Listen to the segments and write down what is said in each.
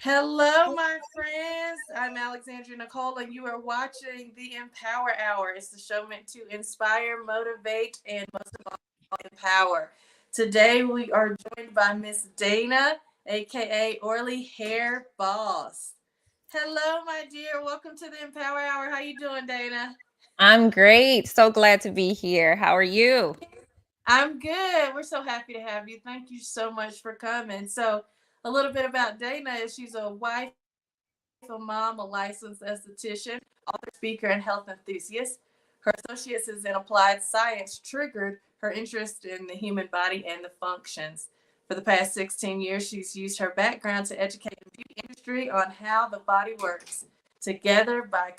Hello, my friends. I'm Alexandria Nicole, and you are watching the Empower Hour. It's the show meant to inspire, motivate, and most of all, empower. Today, we are joined by Miss Dayna, aka Oilyhairboss. Hello, my dear. Welcome to the Empower Hour. How you doing, Dayna? I'm great. So glad to be here. How are you? I'm good. We're so happy to have you. Thank you so much for coming. So, a little bit about Dayna is she's a wife, a mom, a licensed esthetician, author, speaker, and health enthusiast. Her associates in applied science triggered her interest in the human body and the functions. For the past 16 years, she's used her background to educate the beauty industry on how the body works together by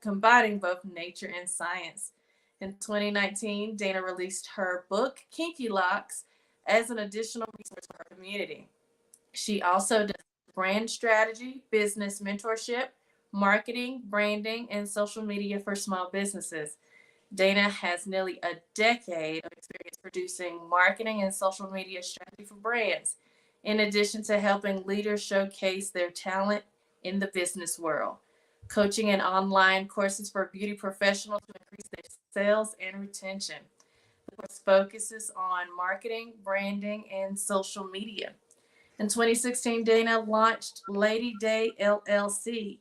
combining both nature and science. In 2019, Dayna released her book, Kinky Locks, as an additional resource for her community. She also does brand strategy, business mentorship, marketing, branding, and social media for small businesses. Dayna has nearly a decade of experience producing marketing and social media strategy for brands, in addition to helping leaders showcase their talent in the business world. Coaching and online courses for beauty professionals to increase their sales and retention. The course focuses on marketing, branding, and social media. In 2016, Dayna launched Lady Day LLC,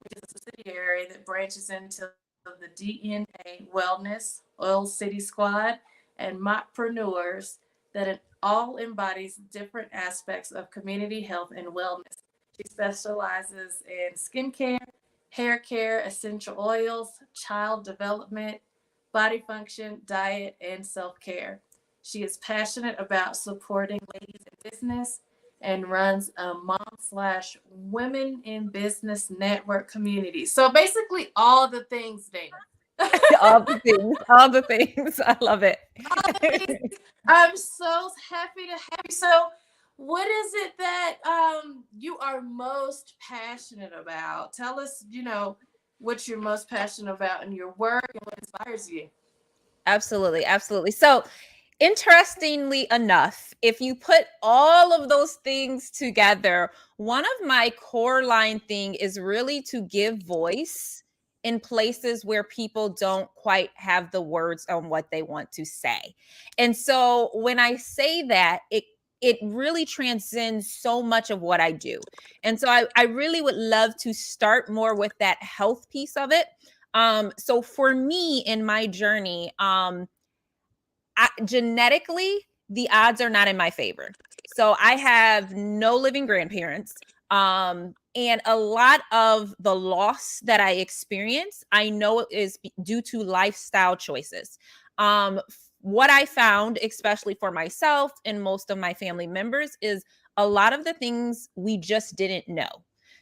which is a subsidiary that branches into the DNA Wellness, Oil City Squad, and Mottpreneurs that it all embodies different aspects of community health and wellness. She specializes in skincare, hair care, essential oils, child development, body function, diet, and self care. She is passionate about supporting ladies in business and runs a mom slash women in business network community. So basically, all the things, Dayna. All the things, all the things. I love it. All the things. I'm so happy to have you. So, what is it that you are most passionate about? Tell us, what you're most passionate about in your work and what inspires you. Absolutely, absolutely. So, interestingly enough, if you put all of those things together, one of my core line thing is really to give voice in places where people don't quite have the words on what they want to say. And so when I say that, it really transcends so much of what I do. And so I really would love to start more with that health piece of it. So for me in my journey, genetically, the odds are not in my favor. So I have no living grandparents. And a lot of the loss that I experience, I know is due to lifestyle choices. What I found, especially for myself and most of my family members, is a lot of the things we just didn't know.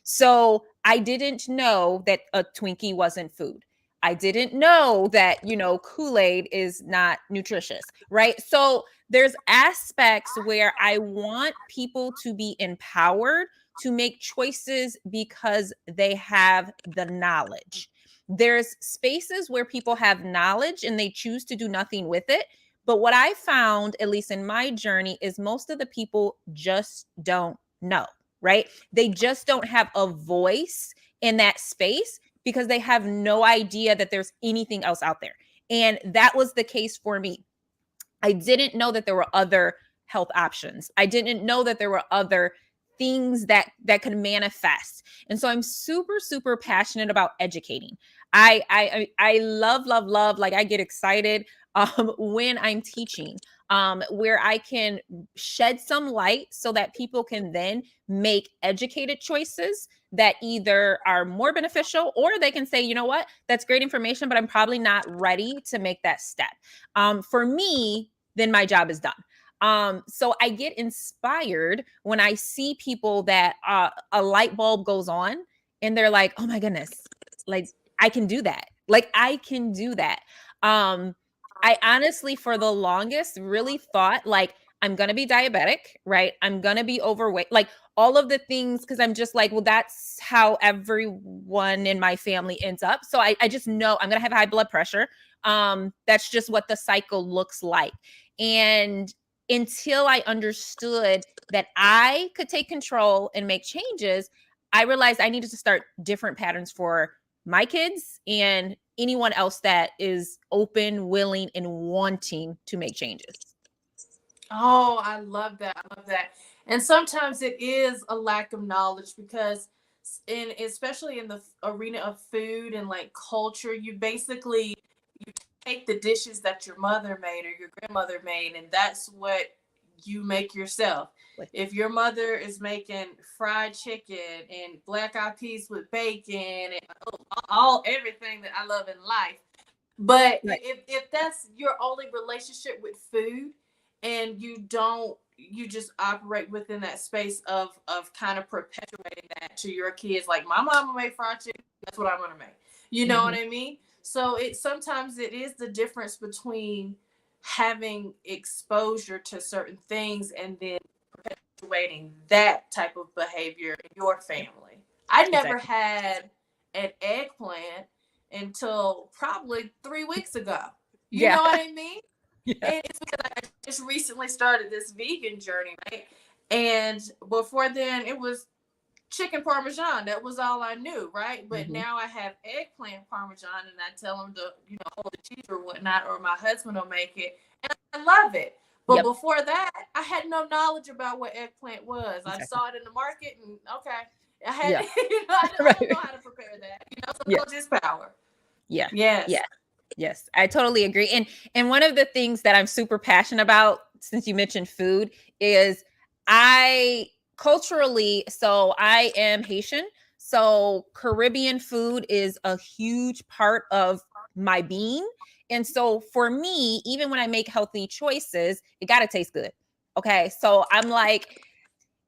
So I didn't know that a Twinkie wasn't food. I didn't know that, Kool-Aid is not nutritious, right? So there's aspects where I want people to be empowered to make choices because they have the knowledge. There's spaces where people have knowledge and they choose to do nothing with it. But what I found, at least in my journey, is most of the people just don't know, right? They just don't have a voice in that space because they have no idea that there's anything else out there. And that was the case for me. I didn't know that there were other health options. I didn't know that there were other things that could manifest. And so I'm super passionate about educating. I love like I get excited when I'm teaching, where I can shed some light so that people can then make educated choices that either are more beneficial, or they can say, you know what, that's great information, but I'm probably not ready to make that step. For me, then my job is done. So I get inspired when I see people that a light bulb goes on and they're like, oh my goodness, like I can do that. Like I can do that. I honestly, for the longest, really thought like I'm going to be diabetic, right? I'm going to be overweight, like all of the things, because I'm just like, well, that's how everyone in my family ends up. So I just know I'm going to have high blood pressure. That's just what the cycle looks like. And until I understood that I could take control and make changes, I realized I needed to start different patterns for my kids and anyone else that is open, willing, and wanting to make changes. Oh, I love that. I love that. And sometimes it is a lack of knowledge because especially in the arena of food and like culture, you take the dishes that your mother made or your grandmother made, and that's what you make yourself. If your mother is making fried chicken and black eyed peas with bacon and all everything that I love in life, but Right. if that's your only relationship with food, and you just operate within that space of kind of perpetuating that to your kids, like my mama made fried chicken, that's what I'm gonna make. You know what I mean? So sometimes it is the difference between having exposure to certain things and then perpetuating that type of behavior in your family. I never Exactly. had an eggplant until probably 3 weeks ago. You Yeah. know what I mean? Yeah. And it's because I just recently started this vegan journey, right? And before then, it was chicken parmesan. That was all I knew, right? But now I have eggplant parmesan, and I tell them to, hold the cheese or whatnot, or my husband will make it, and I love it. But Yep. before that, I had no knowledge about what eggplant was. I Exactly. saw it in the market, and okay, I had, Yeah. I don't know how to prepare that. So Yeah. knowledge is power. Yeah. Yes. Yeah. Yes, I totally agree. And one of the things that I'm super passionate about, since you mentioned food, is I culturally, so I am Haitian. So Caribbean food is a huge part of my being. And so for me, even when I make healthy choices, it got to taste good. Okay. So I'm like,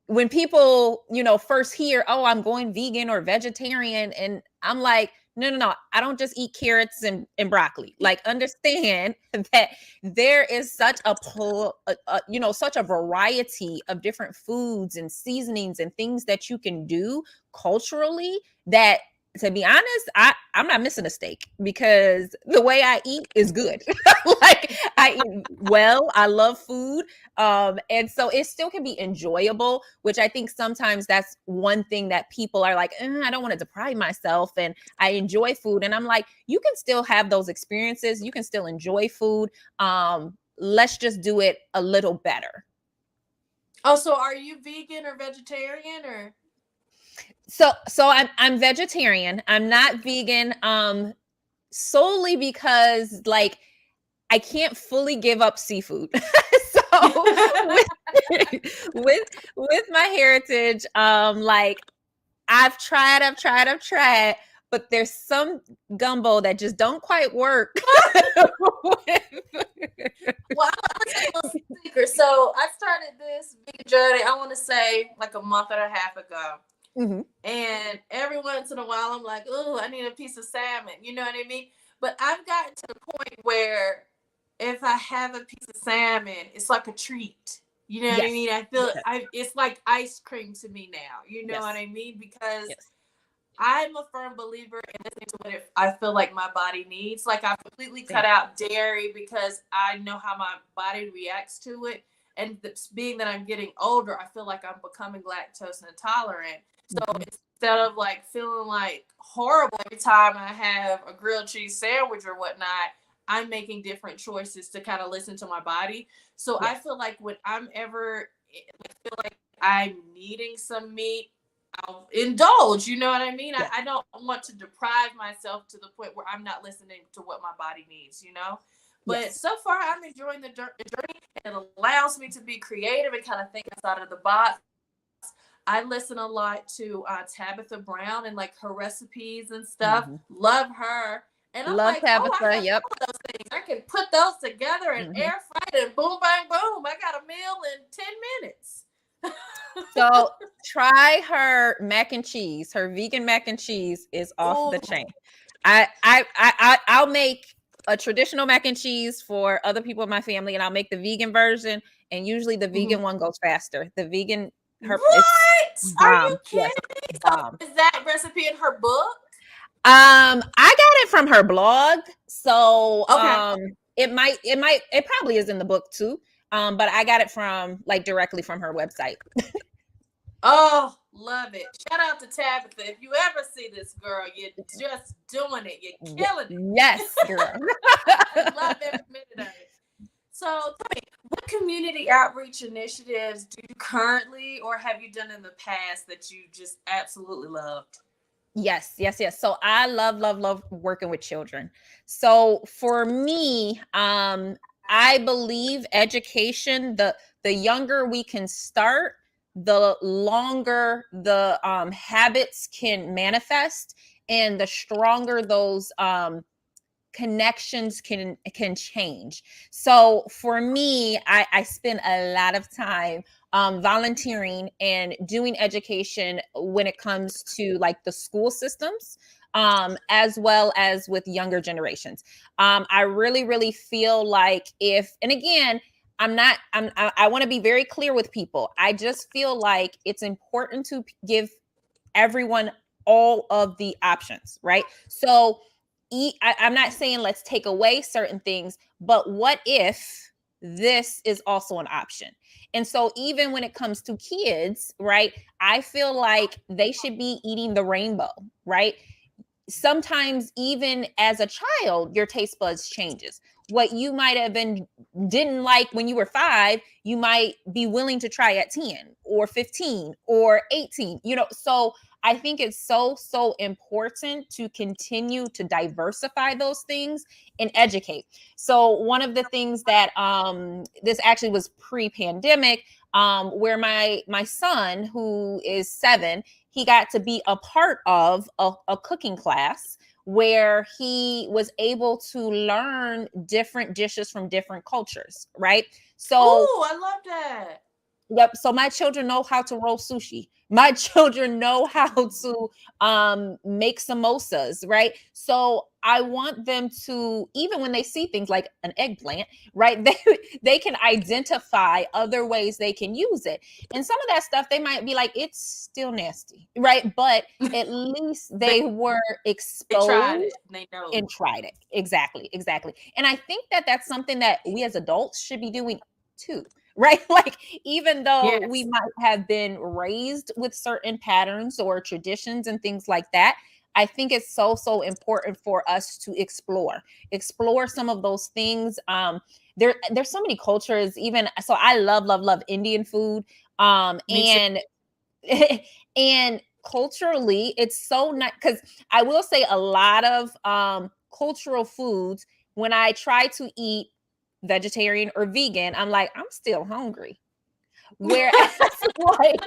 when people, first hear, oh, I'm going vegan or vegetarian, and I'm like, no, no, no, I don't just eat carrots and broccoli. Like, understand that there is such such a variety of different foods and seasonings and things that you can do culturally that, to be honest, I'm not missing a steak because the way I eat is good. Like, I eat well, I love food. And so it still can be enjoyable, which I think sometimes that's one thing that people are like, I don't want to deprive myself, and I enjoy food. And I'm like, you can still have those experiences, you can still enjoy food. Let's just do it a little better. Oh, so are you vegan or vegetarian or? So I'm vegetarian. I'm not vegan solely because, like, I can't fully give up seafood. So with, with my heritage, like, I've tried, but there's some gumbo that just don't quite work. Well, I'm gonna tell you a little secret. So I started this vegan journey, I want to say like a month and a half ago. And every once in a while, I'm like, oh, I need a piece of salmon. You know what I mean? But I've gotten to the point where if I have a piece of salmon, it's like a treat. You know what I Yes. mean? I feel it's like ice cream to me now. You know Yes. what I mean? Because Yes. I'm a firm believer in listening to what I feel like my body needs. Like, I completely Same. cut out dairy because I know how my body reacts to it. And being that I'm getting older, I feel like I'm becoming lactose intolerant. So instead of like feeling like horrible every time I have a grilled cheese sandwich or whatnot, I'm making different choices to kind of listen to my body. So I feel like when I'm ever feel like I'm needing some meat, I'll indulge. You know what I mean? I don't want to deprive myself to the point where I'm not listening to what my body needs, But so far, I'm enjoying the journey, and it allows me to be creative and kind of think outside of the box. I listen a lot to Tabitha Brown and like her recipes and stuff. Love her. And I'm Love like, Tabitha. I got Yep. all of those things. I can put those together and air fry it, and boom, bang, boom. I got a meal in 10 minutes. So try her mac and cheese. Her vegan mac and cheese is off the chain. I'll make a traditional mac and cheese for other people in my family, and I'll make the vegan version. And usually the vegan one goes faster. The vegan, What? it's Are bomb. you kidding Yes, me? bomb. So is that recipe in her book? I got it from her blog. So Okay. it probably is in the book too. But I got it from like directly from her website. Oh, love it. Shout out to Tabitha. If you ever see this girl, you're just doing it. You're killing it. Yes, girl. Love every minute of it. So tell me, what community outreach initiatives do you currently or have you done in the past that you just absolutely loved? Yes, yes, yes. So I love working with children. So for me, I believe education, the younger we can start, the longer the habits can manifest and the stronger those connections can change. So for me, I spend a lot of time volunteering and doing education when it comes to like the school systems, as well as with younger generations. I really feel like if, and again, I want to be very clear with people. I just feel like it's important to give everyone all of the options, right? So I'm not saying let's take away certain things, but what if this is also an option? And so even when it comes to kids, right, I feel like they should be eating the rainbow, right? Sometimes even as a child your taste buds changes. What you might have been didn't like when you were 5, you might be willing to try at 10 or 15 or 18, so I think it's so important to continue to diversify those things and educate. So one of the things that this actually was pre-pandemic, where my son, who is 7, he got to be a part of a cooking class where he was able to learn different dishes from different cultures, right? So, oh, I love that. Yep. So my children know how to roll sushi. My children know how to make samosas, right? So I want them to, even when they see things like an eggplant, right? They can identify other ways they can use it. And some of that stuff they might be like, it's still nasty, right? But at least they were They tried exposed it. They know. and tried it. Exactly. And I think that that's something that we as adults should be doing too, right? Like, even though we Yes. might have been raised with certain patterns or traditions and things like that, I think it's so important for us to explore some of those things. There's so many cultures. Even so, I love Indian food. Me too. And and culturally, it's so nice because I will say a lot of cultural foods. When I try to eat vegetarian or vegan, I'm like, I'm still hungry. Whereas, like,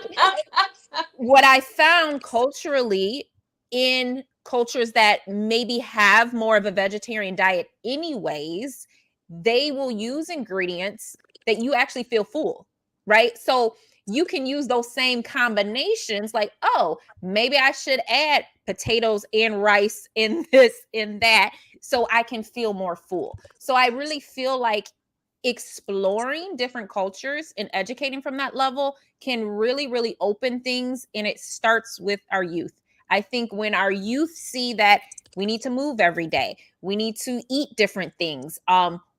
what I found culturally in cultures that maybe have more of a vegetarian diet, anyways, they will use ingredients that you actually feel full, right? So you can use those same combinations, like, oh, maybe I should add potatoes and rice in this, in that, so I can feel more full. So I really feel like exploring different cultures and educating from that level can really open things, and it starts with our youth. I think when our youth see that we need to move every day, we need to eat different things,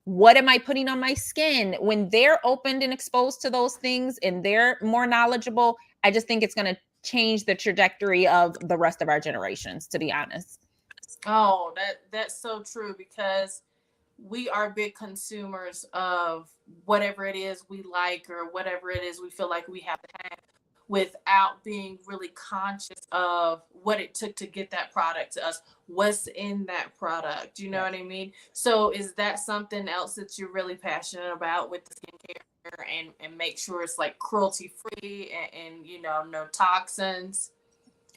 what am I putting on my skin, when they're opened and exposed to those things and they're more knowledgeable, I just think it's going to change the trajectory of the rest of our generations, to be honest. Oh, that's so true because we are big consumers of whatever it is we like or whatever it is we feel like we have to have without being really conscious of what it took to get that product to us, what's in that product. You know what I mean? So is that something else that you're really passionate about with the skincare and make sure it's like cruelty free and no toxins?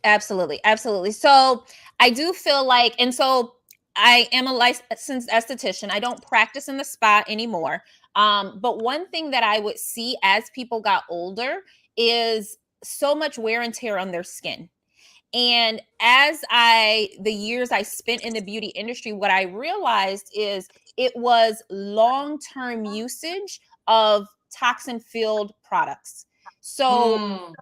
Absolutely. So I do feel like, and so I am a licensed esthetician. I don't practice in the spa anymore. But one thing that I would see as people got older is so much wear and tear on their skin. And as the years I spent in the beauty industry, what I realized is it was long-term usage of toxin filled products. So Mm.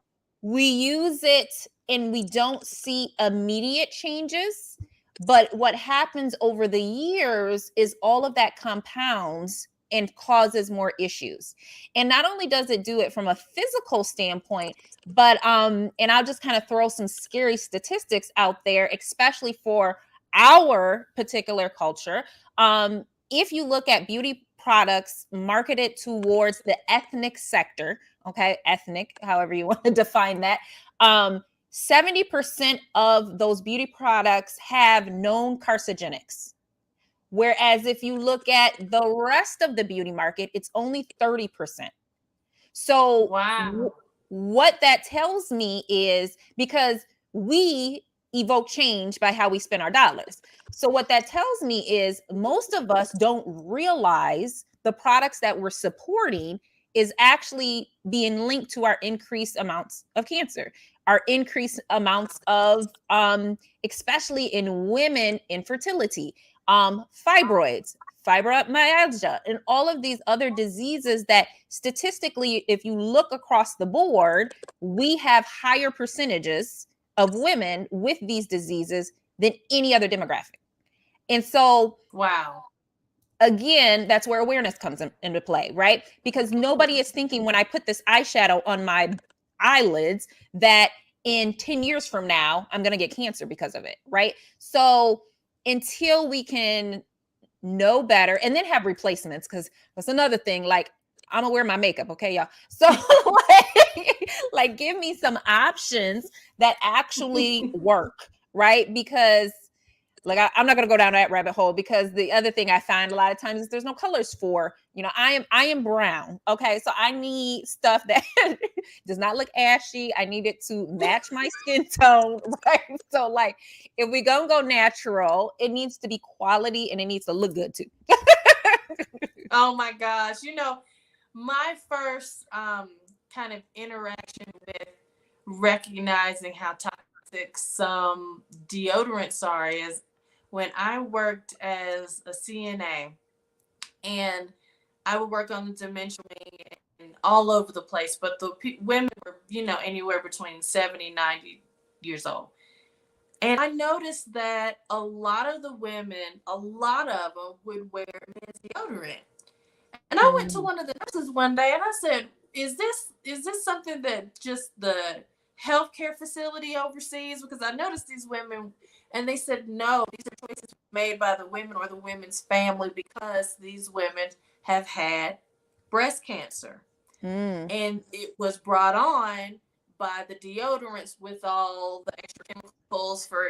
we use it and we don't see immediate changes, but what happens over the years is all of that compounds and causes more issues. And not only does it do it from a physical standpoint, but and I'll just kind of throw some scary statistics out there, especially for our particular culture. If you look at beauty products marketed towards the ethnic sector, okay, ethnic, however you want to define that, 70% of those beauty products have known carcinogenics. Whereas if you look at the rest of the beauty market, it's only 30%. So Wow. what that tells me is, because we evoke change by how we spend our dollars. So what that tells me is most of us don't realize the products that we're supporting is actually being linked to our increased amounts of cancer, our increased amounts of especially in women, infertility, fibroids, fibromyalgia, and all of these other diseases that statistically, if you look across the board, we have higher percentages of women with these diseases than any other demographic. And so, Wow. again, that's where awareness comes into play, right? Because nobody is thinking, when I put this eyeshadow on my eyelids, that in 10 years from now, I'm going to get cancer because of it, right? So until we can know better and then have replacements, because that's another thing. Like, I'm gonna wear my makeup, okay, y'all? So like give me some options that actually work, right? Because like I'm not gonna go down that rabbit hole, because the other thing I find a lot of times is there's no colors for, I am brown, okay? So I need stuff that does not look ashy. I need it to match my skin tone, right? So like if we gonna go natural, it needs to be quality and it needs to look good too. Oh my gosh. My first kind of interaction with recognizing how toxic some deodorants are is when I worked as a CNA, and I would work on the dementia wing and all over the place, but the women were, anywhere between 70, 90 years old. And I noticed that a lot of the women, a lot of them would wear men's deodorant. And I went to one of the nurses one day and I said, is this something that just the healthcare facility oversees? Because I noticed these women, and they said, no, these are choices made by the women or the women's family because these women have had breast cancer. And it was brought on by the deodorants with all the extra chemicals for,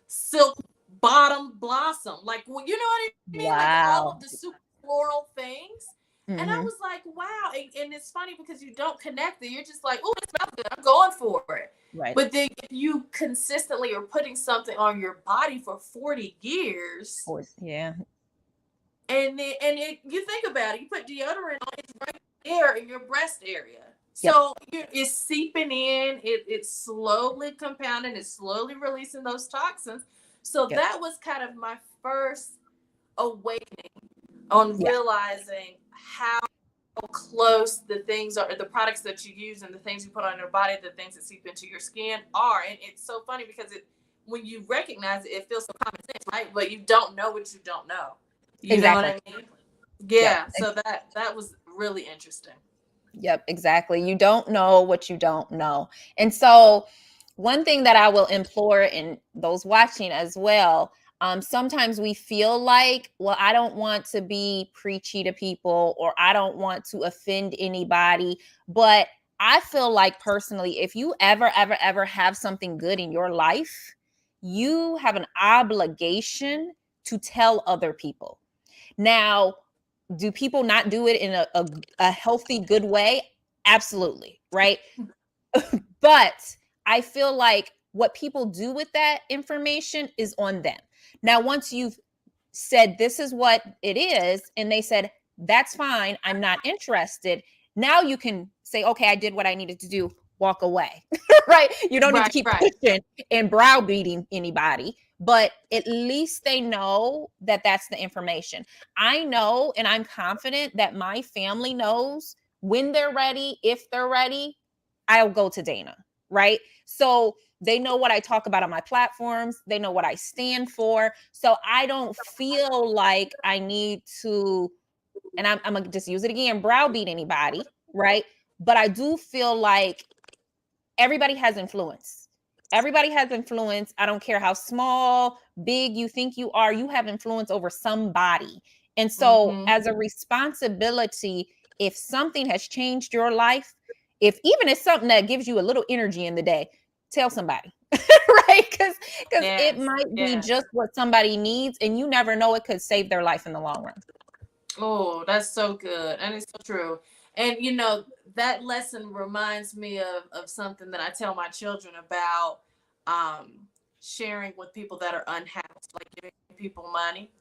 silk bottom blossom. Like, well, you know what I mean? Wow. Like all of the super floral things. And I was like, wow. And it's funny because you don't connect it. You're just like, oh, it smells good. I'm going for it. Right. But then if you consistently are putting something on your body for 40 years. Of course, yeah. And you think about it, you put deodorant on, it's right there in your breast area. So it's seeping in, it's slowly compounding, it's slowly releasing those toxins. So that was kind of my first awakening on realizing how close the things are, the products that you use and the things you put on your body, the things that seep into your skin are. And it's so funny because when you recognize it, it feels so common sense, right? But you don't know what you don't know. You know what I mean? Yeah. So that was really interesting. Yep, exactly. You don't know what you don't know. And so one thing that I will implore in those watching as well, sometimes we feel like, well, I don't want to be preachy to people, or I don't want to offend anybody. But I feel like personally, if you ever have something good in your life, you have an obligation to tell other people. Now, do people not do it in a healthy, good way? Absolutely, right? But I feel like what people do with that information is on them. Now, once you've said this is what it is, and they said, that's fine, I'm not interested, now you can say, okay, I did what I needed to do, walk away, right? You don't need to keep pushing and browbeating anybody, but at least they know that that's the information. I know, and I'm confident that my family knows when they're ready, if they're ready, I'll go to Dayna, right? So they know what I talk about on my platforms. They know what I stand for. So I don't feel like I need to and I'm gonna just use it again, browbeat anybody, right? But I do feel like everybody has influence. Everybody has influence. I don't care how small, big you think you have influence over somebody. And so, Mm-hmm. as a responsibility, if something has changed your life, if even it's something that gives you a little energy in the day, tell somebody, right? Because it Yes. might be Yes. just what somebody needs, and you never know, it could save their life in the long run. Oh, that's so good. And it's so true. And that lesson reminds me of something that I tell my children about um sharing with people that are unhoused, like giving people money.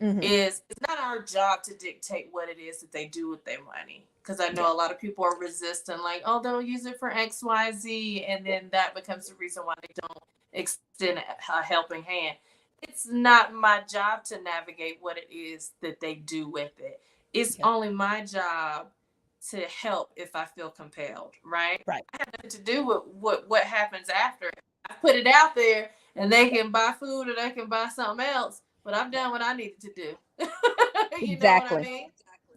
Mm-hmm. Is it's not our job to dictate what it is that they do with their money. Because I Yeah. know a lot of people are resistant, like, oh, they'll use it for XYZ, and then that becomes the reason why they don't extend a helping hand. It's not my job to navigate what it is that they do with it. It's Yeah. only my job to help if I feel compelled, right? Right. I have nothing to do with what happens after. I put it out there, and they can buy food or they can buy something else, but I've done what I needed to do. You know what I Exactly. mean?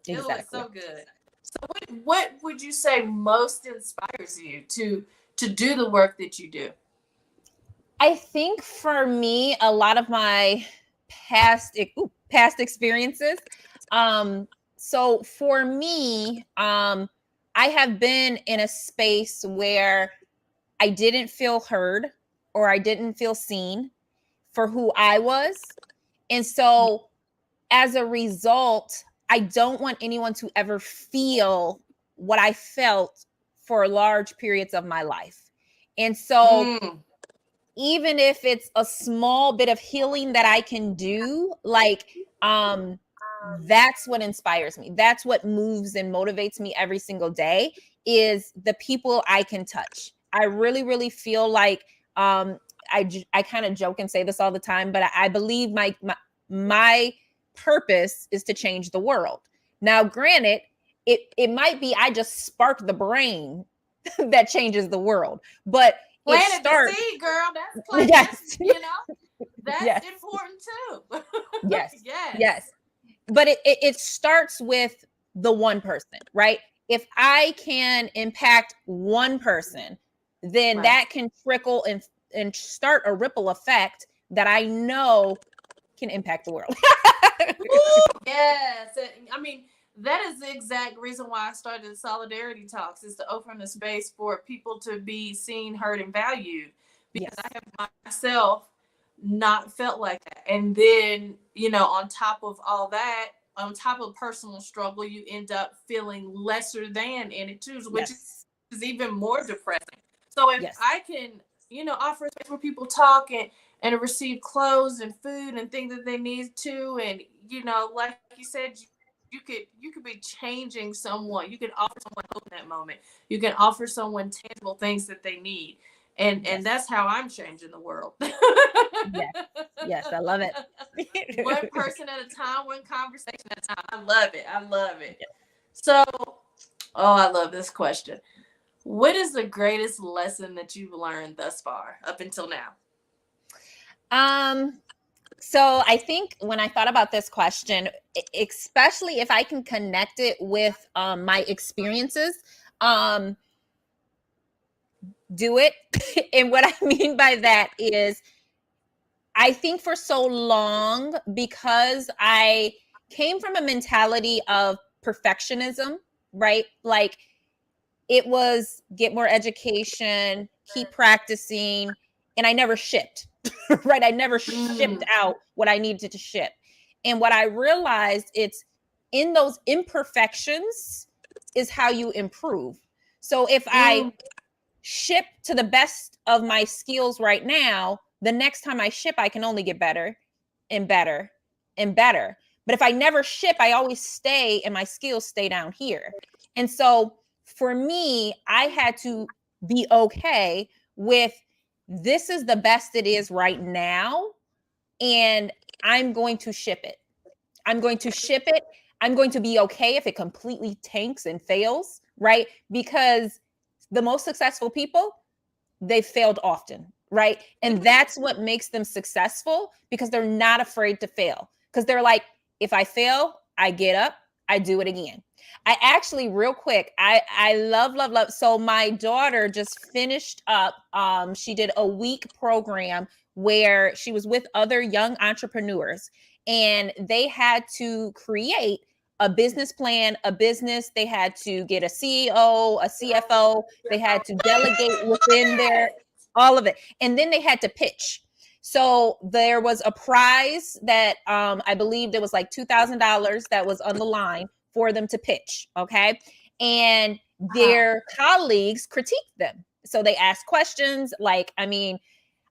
It was Exactly. so good. So what would you say most inspires you to do the work that you do? I think for me, a lot of my past experiences. So for me, I have been in a space where I didn't feel heard or I didn't feel seen for who I was. And so as a result, I don't want anyone to ever feel what I felt for large periods of my life. And so Mm, even if it's a small bit of healing that I can do, like that's what inspires me. That's what moves and motivates me every single day is the people I can touch. I really really feel like I kind of joke and say this all the time, but I believe my purpose is to change the world. Now, granted, it might be I just spark the brain that changes the world, but it planted the starts. seed, girl. That's that's Yes. that's Yes. important too. Yes. Yes. Yes. But it starts with the one person, right? If I can impact one person, then Right. that can trickle and start a ripple effect that I know can impact the world. Woo! Yes. I mean, that is the exact reason why I started Solidarity Talks, is to open a space for people to be seen, heard, and valued. Because Yes. I have myself not felt like that. And then, on top of all that, on top of personal struggle, you end up feeling lesser than in it too, which Yes. is even more depressing. So if Yes. I can, offer a space where people talk and receive clothes and food and things that they need to, and like you said, you could be changing someone. You can offer someone hope in that moment. You can offer someone tangible things that they need, and Yes. that's how I'm changing the world. Yes. Yes. I love One it. person at a time, one conversation at a time. I love it. I love it. So, oh, I love this question. What is the greatest lesson that you've learned thus far up until now? Um, so I think when I thought about this question, especially if I can connect it with my experiences, um, do it. And what I mean by that is I think for so long, because I came from a mentality of perfectionism, right? Like it was get more education, keep practicing, and I never shipped, right? I never shipped Mm, out what I needed to ship. And what I realized it's in those imperfections is how you improve. So if I mm, ship to the best of my skills right now, the next time I ship, I can only get better and better and better. But if I never ship, I always stay and my skills stay down here. And so for me, I had to be okay with this is the best it is right now. And I'm going to ship it. I'm going to ship it. I'm going to be okay if it completely tanks and fails, right? Because the most successful people, they failed often, right? And that's what makes them successful because they're not afraid to fail. Because they're like, if I fail, I get up, I do it again. I actually, real quick, I love, love, love. So my daughter just finished up. She did a week program where she was with other young entrepreneurs, and they had to create a business plan, a business. They had to get a CEO, a CFO. They had to delegate within their all of it, and then they had to pitch. So there was a prize that I believe there was like $2,000 that was on the line for them to pitch. Okay. And their colleagues critiqued them. So they asked questions like, I mean,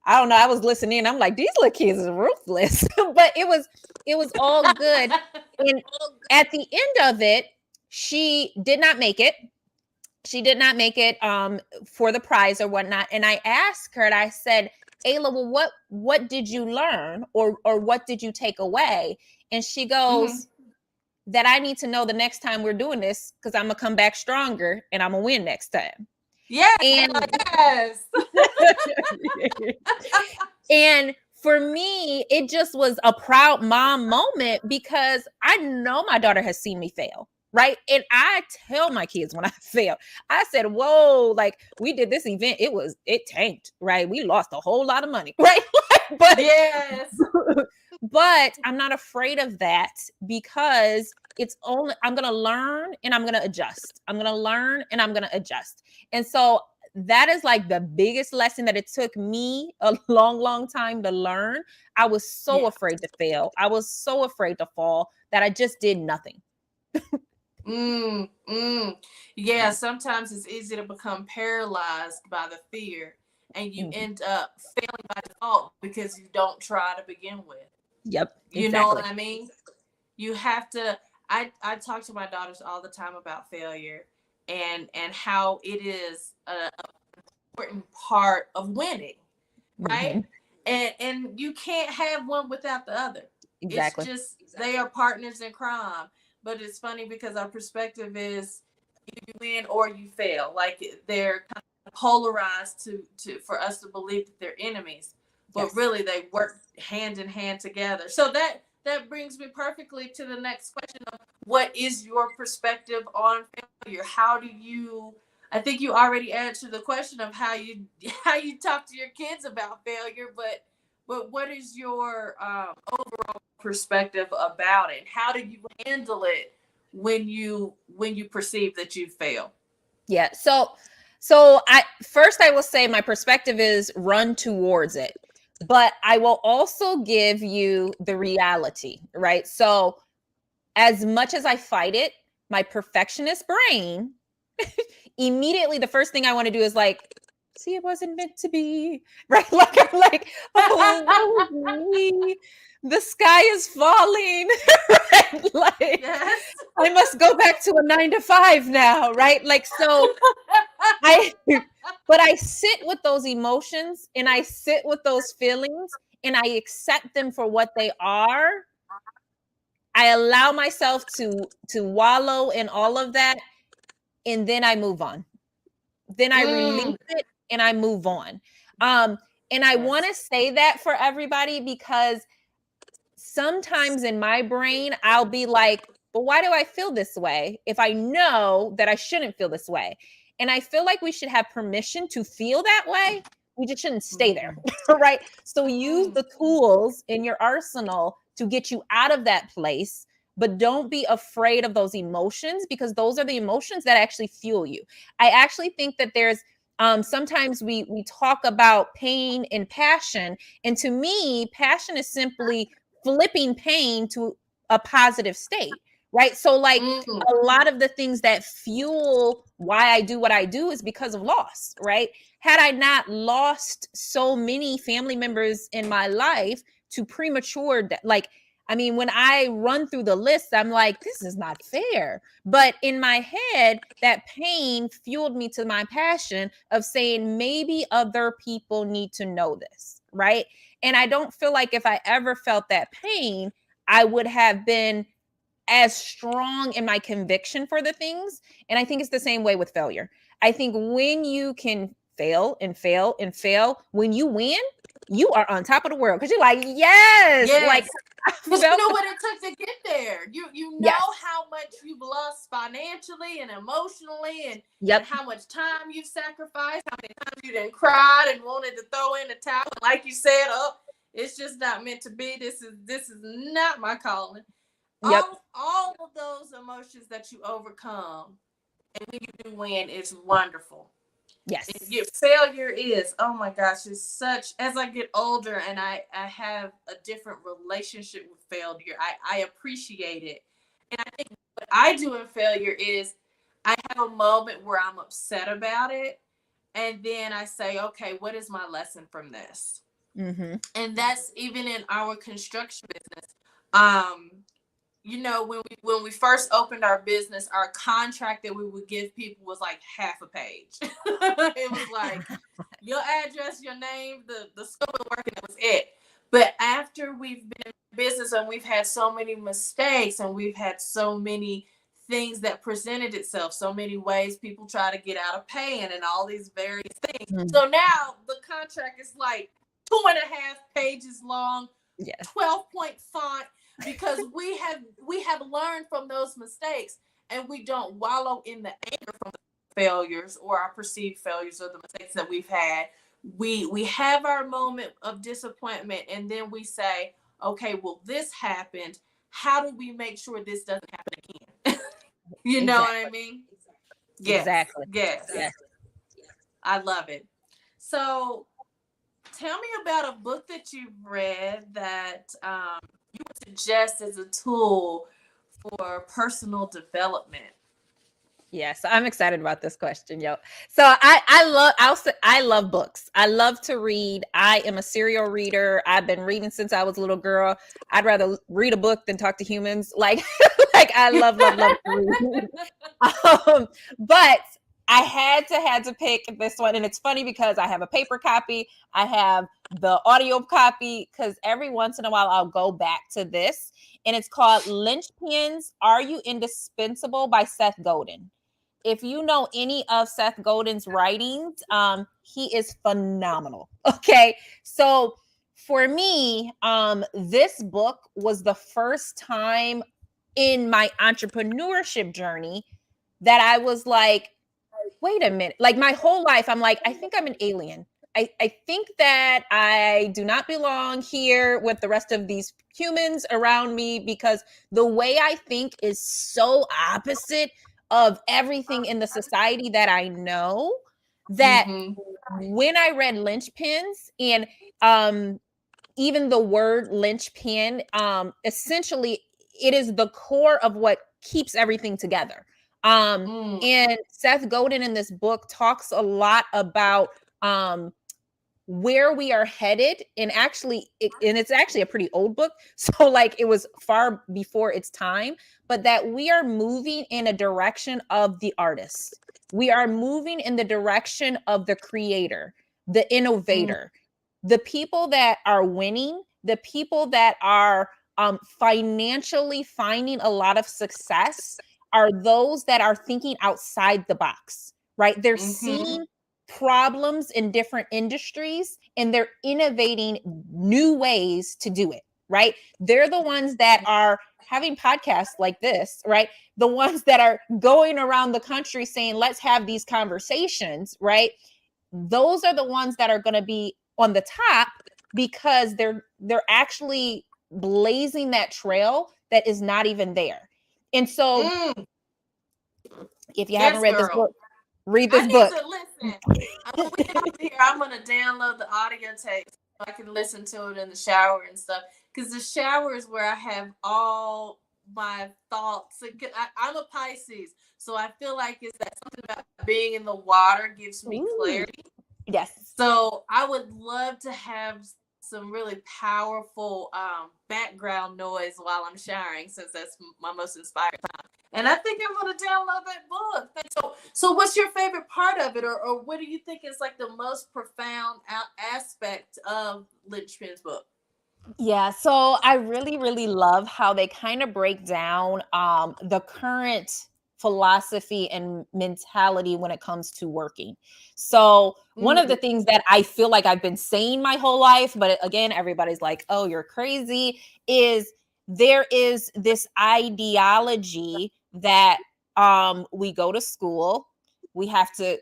I don't know. I was listening. I'm like, these little kids are ruthless, but it was all good. And at the end of it, she did not make it. She did not make it for the prize or whatnot. And I asked her, and I said, Ayla, well, what did you learn, or what did you take away? And she goes, that I need to know the next time we're doing this, because I'm gonna come back stronger and I'm gonna win next time. Yes. And yes. and for me, it just was a proud mom moment, because I know my daughter has seen me fail. Right. And I tell my kids when I fail, I said, whoa, like we did this event. It tanked. Right. We lost a whole lot of money. Right. But yes. But I'm not afraid of that, because I'm going to learn and I'm going to adjust. I'm going to learn and I'm going to adjust. And so that is like the biggest lesson that it took me a long, long time to learn. I was so afraid to fail. I was so afraid to fall that I just did nothing. Yeah, sometimes it's easy to become paralyzed by the fear, and you end up failing by default because you don't try to begin with. Yep. You know what I mean? You have to, I talk to my daughters all the time about failure and how it is an important part of winning, right? And you can't have one without the other. Exactly. It's just, they are partners in crime. But it's funny because our perspective is you win or you fail. Like they're kind of polarized to for us to believe that they're enemies, but really they work hand in hand together. So that brings me perfectly to the next question of what is your perspective on failure? How do you? I think you already answered the question of how you talk to your kids about failure, but what is your overall perspective about it? How do you handle it when you perceive that you fail? Yeah. So I will say my perspective is run towards it, but I will also give you the reality, right? So as much as I fight it, my perfectionist brain immediately, the first thing I want to do is like, see, it wasn't meant to be, right? Like I'm like, oh, the sky is falling, right? Like I must go back to a 9 to 5 now, right? Like so, but I sit with those emotions and I sit with those feelings and I accept them for what they are. I allow myself to wallow in all of that, and then I move on. Then I release it and I move on. And I want to say that for everybody, because sometimes in my brain, I'll be like, but why do I feel this way if I know that I shouldn't feel this way? And I feel like we should have permission to feel that way. We just shouldn't stay there, right? So use the tools in your arsenal to get you out of that place, but don't be afraid of those emotions, because those are the emotions that actually fuel you. I actually think that there's sometimes we talk about pain and passion, and to me, passion is simply flipping pain to a positive state, right? So like a lot of the things that fuel why I do what I do is because of loss, right? Had I not lost so many family members in my life to premature, like, I mean, when I run through the list, I'm like, this is not fair. But in my head, that pain fueled me to my passion of saying, maybe other people need to know this, right? And I don't feel like if I ever felt that pain, I would have been as strong in my conviction for the things. And I think it's the same way with failure. I think when you can fail and fail and fail, when you win, you are on top of the world, because you're like, yes, like Because you know what it took to get there. You know Yes. how much you've lost financially and emotionally, and Yep. how much time you've sacrificed, how many times you didn't cry and wanted to throw in the towel. Like you said, oh, it's just not meant to be. This is not my calling. Yep. All of those emotions that you overcome, and when you do win, is wonderful. Yes. Your failure is, oh my gosh, it's such, as I get older and I have a different relationship with failure, I appreciate it. And I think what I do in failure is I have a moment where I'm upset about it, and then I say, okay, what is my lesson from this? Mm-hmm. And that's even in our construction business. um you know, when we first opened our business, our contract that we would give people was like half a page. It was like your address, your name, the scope of work, and that was it. But after we've been in business and we've had so many mistakes and we've had so many things that presented itself, so many ways people try to get out of paying and all these various things. Mm-hmm. So now the contract is like 2.5 pages long, Yes. 12-point font, because we have learned from those mistakes, and we don't wallow in the anger from the failures or our perceived failures or the mistakes that we've had. We have our moment of disappointment, and then we say, okay, well, this happened. How do we make sure this doesn't happen again? You know what I mean? Yes. Exactly. Yes. Yes. I love it. So tell me about a book that you've read that you would suggest as a tool for personal development. Yes, I'm excited about this question, yo. So I love books. I love to read. I am a serial reader. I've been reading since I was a little girl. I'd rather read a book than talk to humans. Like like I love to read. But I had to pick this one, and it's funny because I have a paper copy, I have the audio copy, because every once in a while I'll go back to this, and it's called Linchpins: Are You Indispensable by Seth Godin. If you know any of Seth Godin's writings, he is phenomenal. Okay, so for me, this book was the first time in my entrepreneurship journey that I was like, wait a minute. Like my whole life, I'm like, I think I'm an alien. I think that I do not belong here with the rest of these humans around me, because the way I think is so opposite of everything in the society that I know, that when I read Linchpins, and even the word linchpin, essentially it is the core of what keeps everything together. And Seth Godin in this book talks a lot about where we are headed, and and it's actually a pretty old book, so like it was far before its time, but that we are moving in a direction of the artist. We are moving in the direction of the creator, the innovator, the people that are winning, the people that are financially finding a lot of success, are those that are thinking outside the box, right? They're seeing problems in different industries, and they're innovating new ways to do it, right? They're the ones that are having podcasts like this, right? The ones that are going around the country saying, let's have these conversations, right? Those are the ones that are going to be on the top, because they're actually blazing that trail that is not even there. And so if you haven't read this book, read this book. I need to listen. When we get out here, I'm gonna download the audio tape so I can listen to it in the shower and stuff. Because the shower is where I have all my thoughts. I'm a Pisces, so I feel like it's that something about being in the water gives me clarity. Yes. So I would love to have some really powerful background noise while I'm showering, since that's my most inspired time. And I think I'm going to download that book. So what's your favorite part of it, or what do you think is like the most profound aspect of Linchpin's book? Yeah, so I really, really love how they kind of break down the current philosophy and mentality when it comes to working. So one of the things that I feel like I've been saying my whole life, but again, everybody's like, oh, you're crazy, is there is this ideology that we go to school, we have to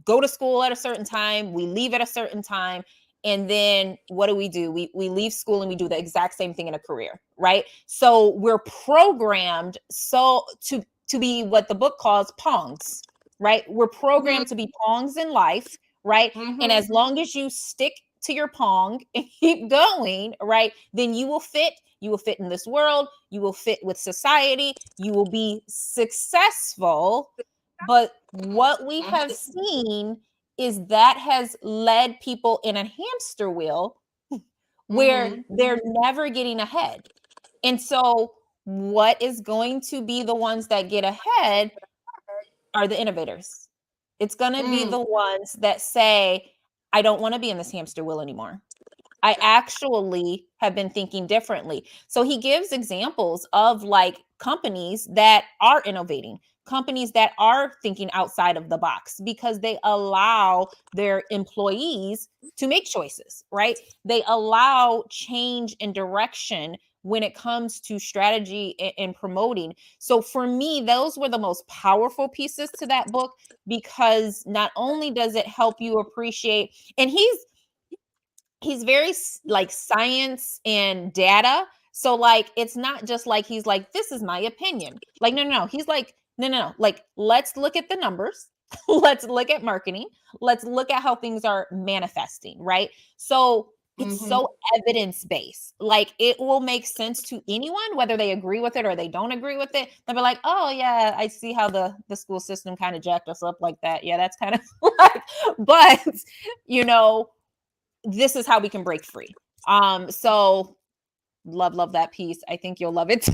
go to school at a certain time, we leave at a certain time, and then what do? We leave school and we do the exact same thing in a career, right? So we're programmed so to be what the book calls pongs, right? We're programmed to be pongs in life, right? And as long as you stick to your pong and keep going, right, then you will fit in this world, you will fit with society, you will be successful. But what we have seen is that has led people in a hamster wheel where they're never getting ahead. And so what is going to be the ones that get ahead are the innovators. It's going to be the ones that say, I don't want to be in this hamster wheel anymore. I actually have been thinking differently. So he gives examples of like companies that are innovating, companies that are thinking outside of the box because they allow their employees to make choices, right? They allow change and direction when it comes to strategy and promoting. So for me, those were the most powerful pieces to that book, because not only does it help you appreciate, and he's very like science and data. So like, it's not just like, he's like, this is my opinion. Like, no. He's like, no. Like, let's look at the numbers. Let's look at marketing. Let's look at how things are manifesting. Right. So it's so evidence-based. Like, it will make sense to anyone, whether they agree with it or they don't agree with it. They'll be like, oh yeah, I see how the school system kind of jacked us up like that. Yeah, that's kind of like, but this is how we can break free. So love that piece. I think you'll love it too.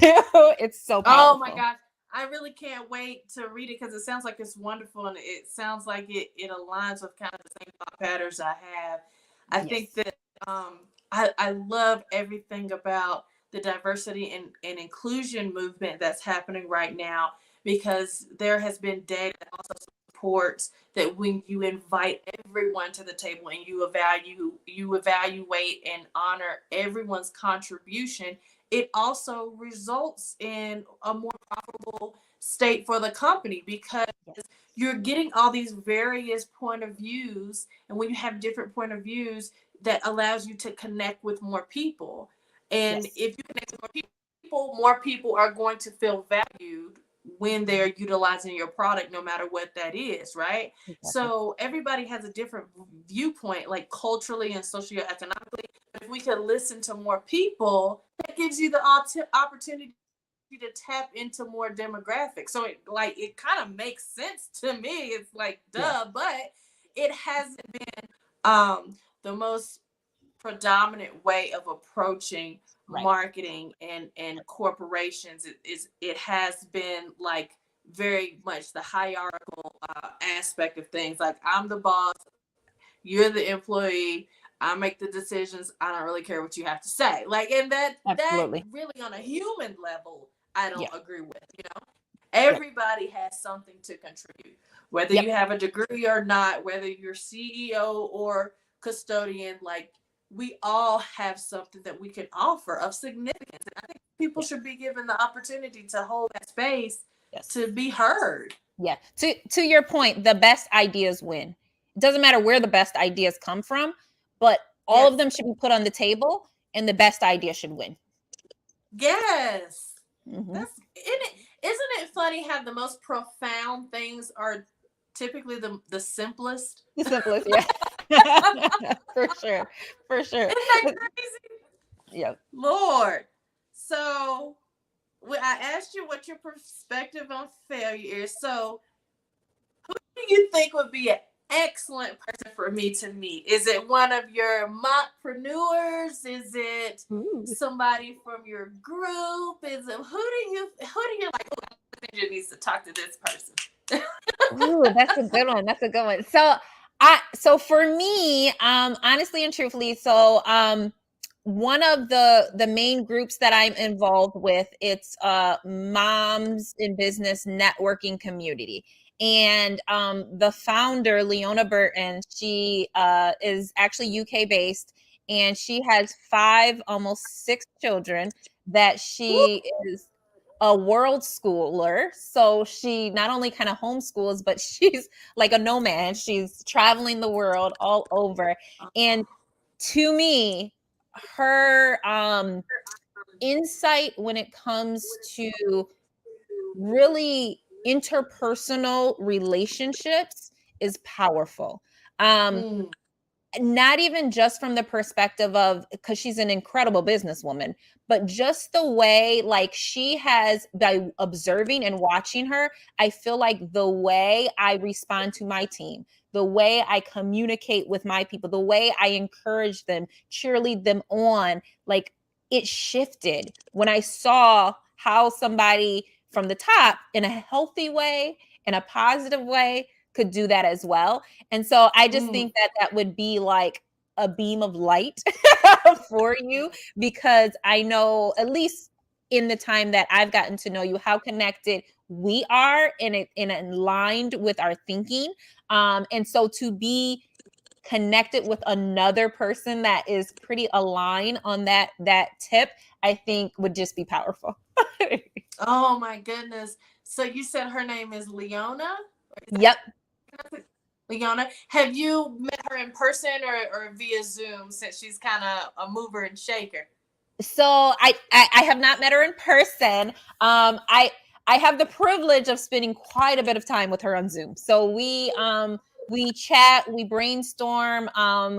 It's so powerful. Oh my gosh. I really can't wait to read it because it sounds like it's wonderful, and it sounds like it aligns with kind of the same thought patterns I have. I think that I love everything about the diversity and inclusion movement that's happening right now, because there has been data that also supports that when you invite everyone to the table and you evaluate and honor everyone's contribution, it also results in a more profitable state for the company, because you're getting all these various point of views. And when you have different point of views, that allows you to connect with more people. And if you connect with more people are going to feel valued when they're utilizing your product, no matter what that is, right? Exactly. So everybody has a different viewpoint, like culturally and socioeconomically. If we could listen to more people, that gives you the opportunity to tap into more demographics. So it kind of makes sense to me. It's like, duh, but it hasn't been the most predominant way of approaching marketing and corporations. It has been like very much the hierarchical aspect of things. Like, I'm the boss, you're the employee, I make the decisions, I don't really care what you have to say. Like, and that really on a human level, I don't agree with. Everybody has something to contribute, whether you have a degree or not, whether you're CEO or custodian. Like, we all have something that we can offer of significance. And I think people should be given the opportunity to hold that space to be heard. Yeah. To your point, the best ideas win. It doesn't matter where the best ideas come from, but all of them should be put on the table, and the best idea should win. Yes. Isn't it funny how the most profound things are typically the simplest? The simplest, yeah. For sure. Isn't that crazy? Yep. Lord. So I asked you what your perspective on failure is. So who do you think would be an excellent person for me to meet? Is it one of your mockpreneurs? Is it somebody from your group? Is it who do you like? Oh, you needs to talk to this person. Ooh, that's a good one. That's a good one. So for me, honestly and truthfully, so one of the main groups that I'm involved with, it's moms in business networking community. And the founder, Leona Burton, she is actually UK based, and she has 5, almost 6 children that she is a world schooler. So she not only kind of homeschools, but she's like a nomad. She's traveling the world all over. And to me, her insight when it comes to really interpersonal relationships is powerful. Um, Mm, not even just from the perspective of, because she's an incredible businesswoman, but just the way, like, she has, by observing and watching her, I feel like the way I respond to my team, the way I communicate with my people, the way I encourage them, cheerlead them on, like, it shifted when I saw how somebody from the top, in a healthy way, in a positive way, could do that as well. And so I just mm, think that that would be like a beam of light for you, because I know, at least in the time that I've gotten to know you, how connected we are, and it and aligned with our thinking. And so to be connected with another person that is pretty aligned on that tip, I think would just be powerful. oh my goodness. So you said her name is Leona? Is Yep. that Leona? Have you met her in person or via Zoom, since she's kind of a mover and shaker? So I have not met her in person. I have the privilege of spending quite a bit of time with her on Zoom. So we chat, we brainstorm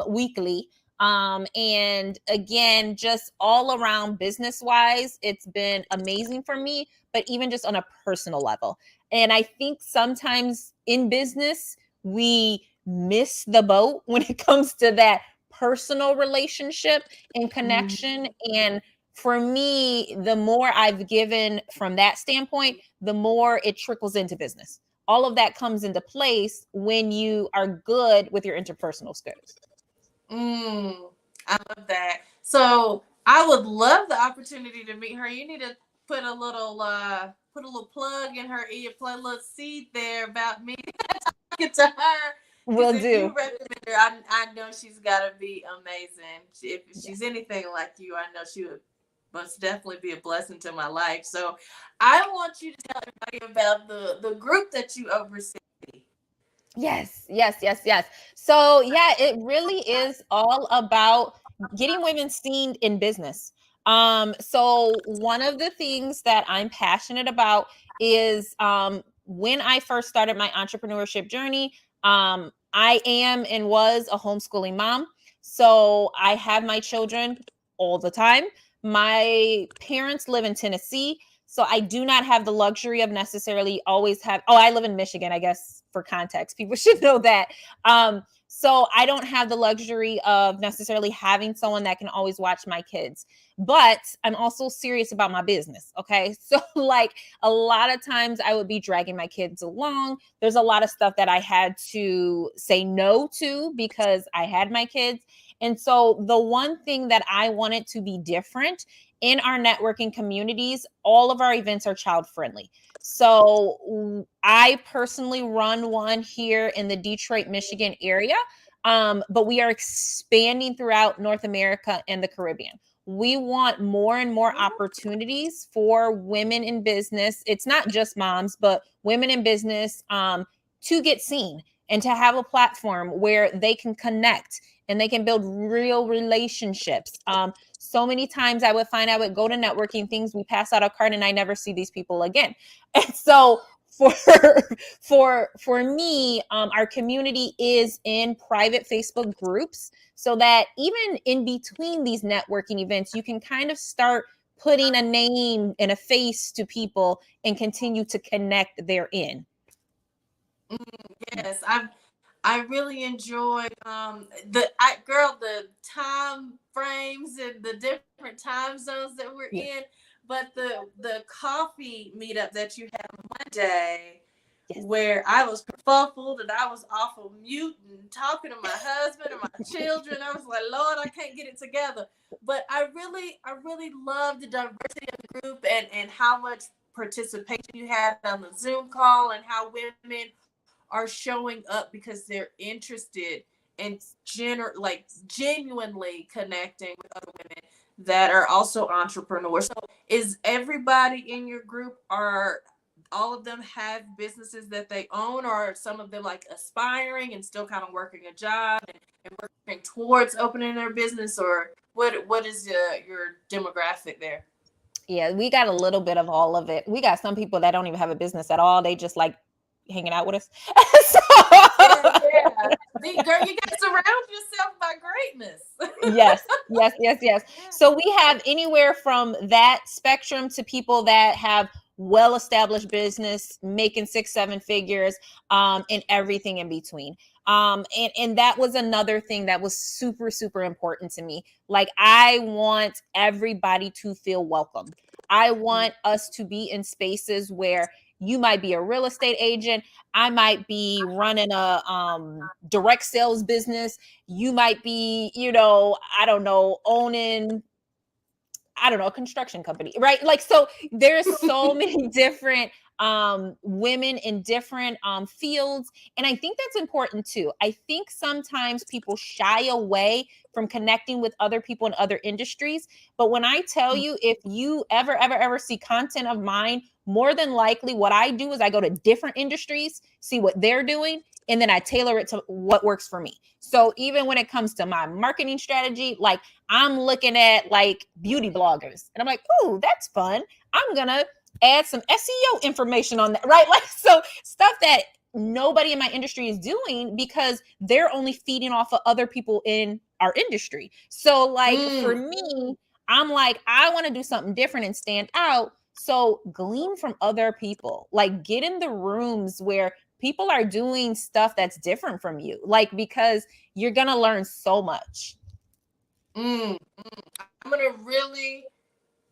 weekly. And again, just all around business wise, it's been amazing for me, but even just on a personal level. And I think sometimes in business, we miss the boat when it comes to that personal relationship and Mm, connection. And for me, the more I've given from that standpoint, the more it trickles into business. All of that comes into place when you are good with your interpersonal skills. mm, I love that. So I would love the opportunity to meet her. You need to put a little plug in her ear, plant a little seed there about me talking to her. Because Will if you do. recommend her, I know she's got to be amazing. If Yeah. she's anything like you, I know she would must definitely be a blessing to my life. So I want you to tell everybody about the group that you oversee. Yes, yes, yes, yes. So, yeah, it really is all about getting women seen in business. So one of the things that I'm passionate about is when I first started my entrepreneurship journey, I am and was a homeschooling mom. So I have my children all the time. My parents live in Tennessee. So I do not have the luxury of necessarily always have, oh, I live in Michigan, I guess for context. People should know that. So I don't have the luxury of necessarily having someone that can always watch my kids. But I'm also serious about my business. Okay. So like a lot of times I would be dragging my kids along. There's a lot of stuff that I had to say no to because I had my kids. And so the one thing that I wanted to be different in our networking communities, all of our events are child friendly. So I personally run one here in the Detroit, Michigan area, but we are expanding throughout North America and the Caribbean. We want more and more opportunities for women in business. It's not just moms, but women in business to get seen and to have a platform where they can connect and they can build real relationships. So many times I would find I would go to networking things, we pass out a card and I never see these people again. And so for for me, our community is in private Facebook groups, so that even in between these networking events, you can kind of start putting a name and a face to people and continue to connect therein. Yes, I really enjoy the time frames and the different time zones that we're Yeah. in. But the coffee meetup that you had on Monday Yes. where I was kerfuffled and I was off of mute and talking to my husband and my children. I was like, Lord, I can't get it together. But I really love the diversity of the group and how much participation you had on the Zoom call and how women are showing up because they're interested and genuinely connecting with other women that are also entrepreneurs. So is everybody in your group, are all of them have businesses that they own, or are some of them like aspiring and still kind of working a job and working towards opening their business, or what is your demographic there? Yeah, we got a little bit of all of it. We got some people that don't even have a business at all. They just like hanging out with us. So Yeah. Girl, you got to surround yourself by greatness. yes, yes, yes, yes. Yeah. So we have anywhere from that spectrum to people that have well-established business, making 6, 7 figures, and everything in between. And that was another thing that was super, super important to me. Like, I want everybody to feel welcome. I want us to be in spaces where you might be a real estate agent. I might be running a direct sales business. You might be, I don't know, owning, I don't know, a construction company, right? Like, so there's so many different women in different fields. And I think that's important too. I think sometimes people shy away from connecting with other people in other industries. But when I tell you, if you ever see content of mine, more than likely what I do is I go to different industries, see what they're doing, and then I tailor it to what works for me. So even when it comes to my marketing strategy, like, I'm looking at like beauty bloggers and I'm like, oh, that's fun. I'm going to add some SEO information on that, right? Like, so stuff that nobody in my industry is doing because they're only feeding off of other people in our industry. So like for me, I'm like, I want to do something different and stand out. So glean from other people, like get in the rooms where people are doing stuff that's different from you, like, because you're going to learn so much. I'm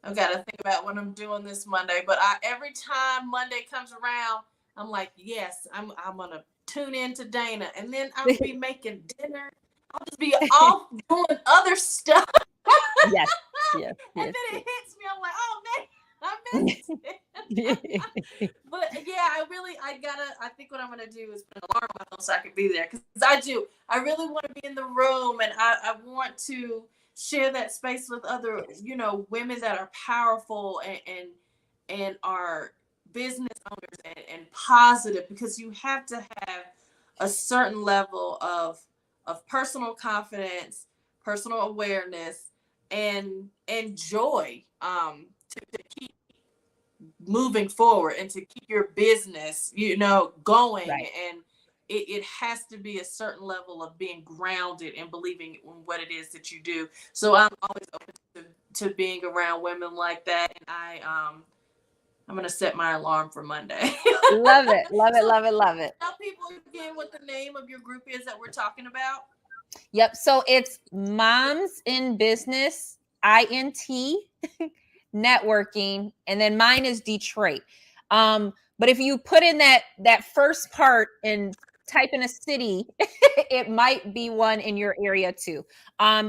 I've got to think about what I'm doing this Monday, but every time Monday comes around, I'm like, yes, I'm gonna tune in to Dayna, and then I'll be making dinner. I'll just be off doing other stuff. Yes, yes, And yes, then yes. it hits me. I'm like, oh man, I missed it. But yeah, I think what I'm gonna do is put an alarm on my phone so I can be there, because I really want to be in the room, and I want to share that space with other, women that are powerful and are business owners and positive, because you have to have a certain level of personal confidence, personal awareness, and joy, to keep moving forward and to keep your business, going. Right. And it has to be a certain level of being grounded and believing in what it is that you do. So I'm always open to being around women like that. And I'm gonna set my alarm for Monday. Love it, love it, So love it, love it. tell people again what the name of your group is that we're talking about. Yep. So it's Moms in Business, INT, networking, and then mine is Detroit. But if you put in that first part and type in a city, it might be one in your area too.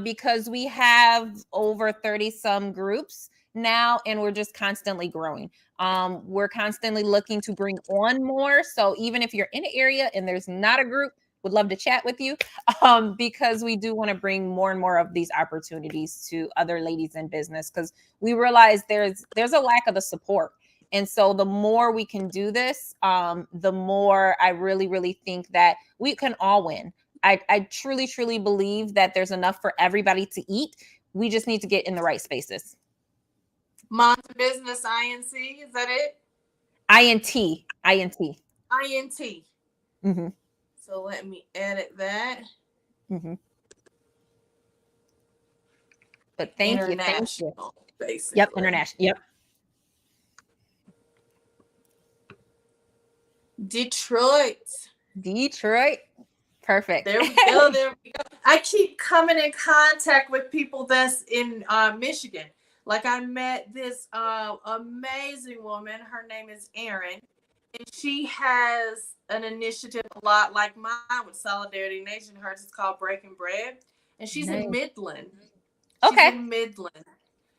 Because we have over 30 some groups now, and we're just constantly growing. We're constantly looking to bring on more. So even if you're in an area and there's not a group, would love to chat with you, because we do want to bring more and more of these opportunities to other ladies in business, because we realize there's a lack of the support. And so the more we can do this, the more I really, really think that we can all win. I truly, truly believe that there's enough for everybody to eat. We just need to get in the right spaces. Moms in Business, INC, is that it? INT. INT. Mm-hmm. So let me edit that. Mm-hmm. But thank you. Basically. Yep, international. Yep. Detroit. Perfect. There we go. There we go. I keep coming in contact with people that's in Michigan. Like, I met this amazing woman. Her name is Erin, and she has an initiative a lot like mine with Solidarity Nation. Hers is called Breaking Bread, and she's Nice. in Midland. She's Okay. in Midland.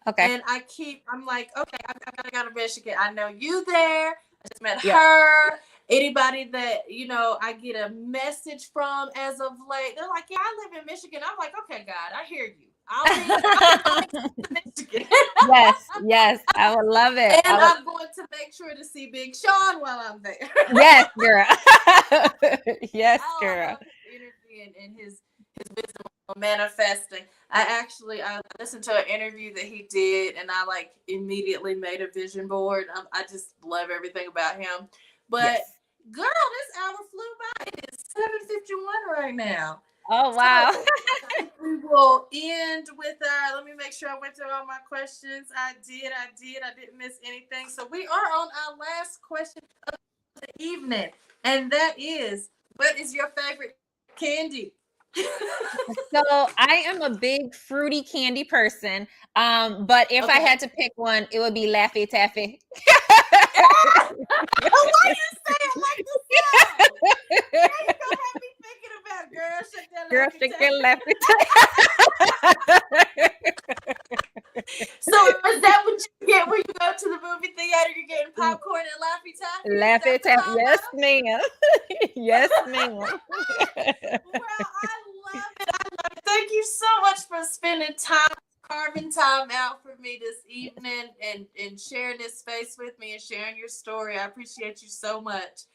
Okay. And I'm like, okay, I've got to go to Michigan. I know you there. I just met Yeah. her. Anybody that, I get a message from as of late, they're like, yeah, I live in Michigan. I'm like, okay, God, I hear you. I'll be Michigan. Yes, I would love it. And I'm going to make sure to see Big Sean while I'm there. Yes, girl. Yes, girl. I love his energy and his wisdom on manifesting. I listened to an interview that he did, and I like immediately made a vision board. I just love everything about him. But Yes. girl, this hour flew by. It is 7:51 right now. Oh wow. So, we will end with let me make sure I went through all my questions. I didn't miss anything. So we are on our last question of the evening, and that is, what is your favorite candy? So I am a big fruity candy person. But if I had to pick one, it would be Laffy Taffy. Why you say it like this? Now you gonna have me thinking about girl, shake that Laffy Taffy. So is that what you get when you go to the movie theater? You're getting popcorn and Laffy Taffy? Laffy Taffy. Yes, ma'am. Yes, ma'am. Well, I love it. Thank you so much for spending time, carving time out for me this evening, and sharing this space with me and sharing your story. I appreciate you so much.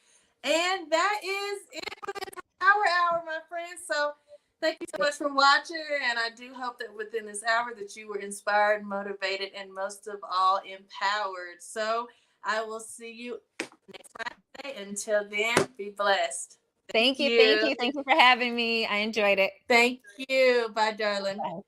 And that is it for this hour, my friends. So thank you so much for watching, and I do hope that within this hour that you were inspired, motivated, and most of all, empowered. So I will see you next Friday. Until then, be blessed. Thank you for having me. I enjoyed it. Thank you. Bye, darling. Bye.